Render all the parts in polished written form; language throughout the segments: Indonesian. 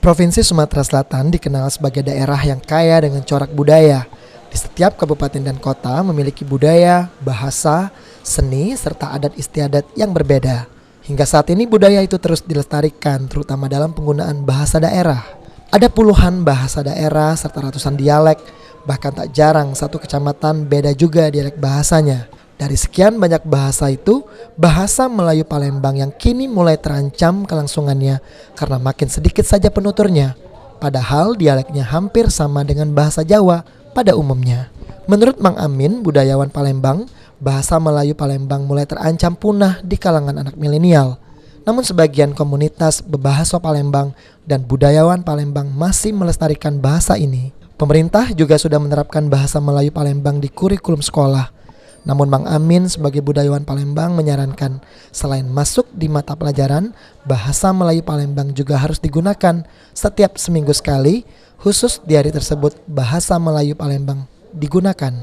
Provinsi Sumatera Selatan dikenal sebagai daerah yang kaya dengan corak budaya. Di setiap kabupaten dan kota memiliki budaya, bahasa, seni, serta adat istiadat yang berbeda. Hingga saat ini budaya itu terus dilestarikan, terutama dalam penggunaan bahasa daerah. Ada puluhan bahasa daerah serta ratusan dialek, bahkan tak jarang satu kecamatan beda juga dialek bahasanya. Dari sekian banyak bahasa itu, bahasa Melayu Palembang yang kini mulai terancam kelangsungannya karena makin sedikit saja penuturnya. Padahal dialeknya hampir sama dengan bahasa Jawa pada umumnya. Menurut Mang Amin, budayawan Palembang, bahasa Melayu Palembang mulai terancam punah di kalangan anak milenial. Namun sebagian komunitas bebahasa Palembang dan budayawan Palembang masih melestarikan bahasa ini. Pemerintah juga sudah menerapkan bahasa Melayu Palembang di kurikulum sekolah. Namun Mang Amin sebagai budayawan Palembang menyarankan selain masuk di mata pelajaran, bahasa Melayu Palembang juga harus digunakan setiap seminggu sekali, khusus di hari tersebut bahasa Melayu Palembang digunakan.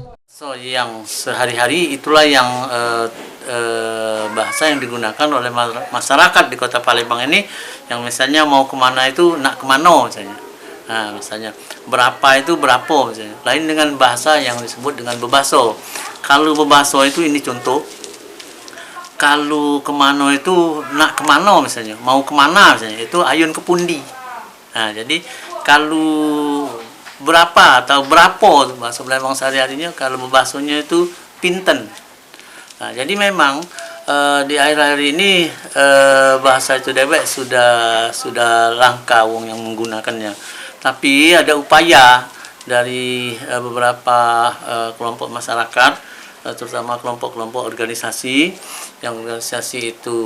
Yang sehari-hari itulah yang bahasa yang digunakan oleh masyarakat di kota Palembang ini, yang misalnya mau kemana itu nak kemana misalnya. Nah, misalnya berapa itu berapa misalnya. Lain dengan bahasa yang disebut dengan bebaso. Kalau bebaso itu ini contoh. Kalau kemana itu nak kemana misalnya, mau kemana misalnya, itu ayun ke pundi. Nah, jadi kalau berapa atau berapa bahasa Palembang sehari-harinya, kalau bebasonya itu pinten. Nah, jadi memang di akhir-akhir ini bahasa itu dewek sudah langka wong yang menggunakannya. Tapi ada upaya dari beberapa kelompok masyarakat, terutama kelompok-kelompok organisasi, yang organisasi itu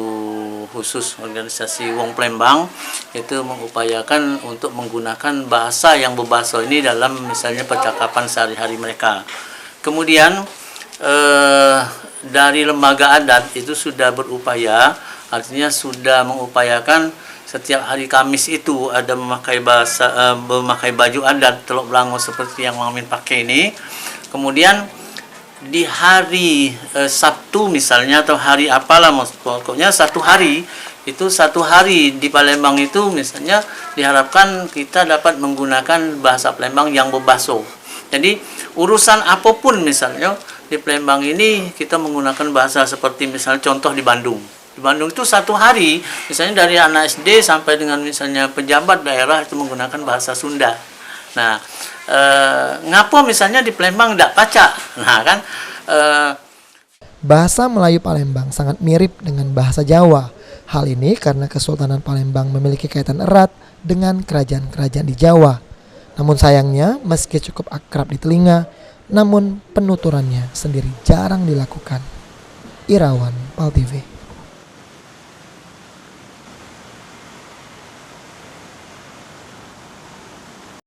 khusus organisasi Wong Palembang, itu mengupayakan untuk menggunakan bahasa yang berbahasa ini dalam misalnya percakapan sehari-hari mereka. Kemudian dari lembaga adat itu sudah berupaya, artinya sudah mengupayakan setiap hari Kamis itu ada memakai baju adat Teluk Blangau seperti yang Mang Amin pakai ini. Kemudian di hari Sabtu misalnya, atau hari apalah, pokoknya satu hari di Palembang itu misalnya diharapkan kita dapat menggunakan bahasa Palembang yang berbahasa. Jadi urusan apapun misalnya di Palembang ini kita menggunakan bahasa, seperti misalnya contoh di Bandung. Di Bandung itu satu hari, misalnya dari anak SD sampai dengan misalnya pejabat daerah itu menggunakan bahasa Sunda. Nah, ngapa misalnya di Palembang tidak pacak? Nah kan, bahasa Melayu Palembang sangat mirip dengan bahasa Jawa. Hal ini karena Kesultanan Palembang memiliki kaitan erat dengan kerajaan-kerajaan di Jawa. Namun sayangnya, meski cukup akrab di telinga, namun penuturannya sendiri jarang dilakukan. Irawan, PAL TV.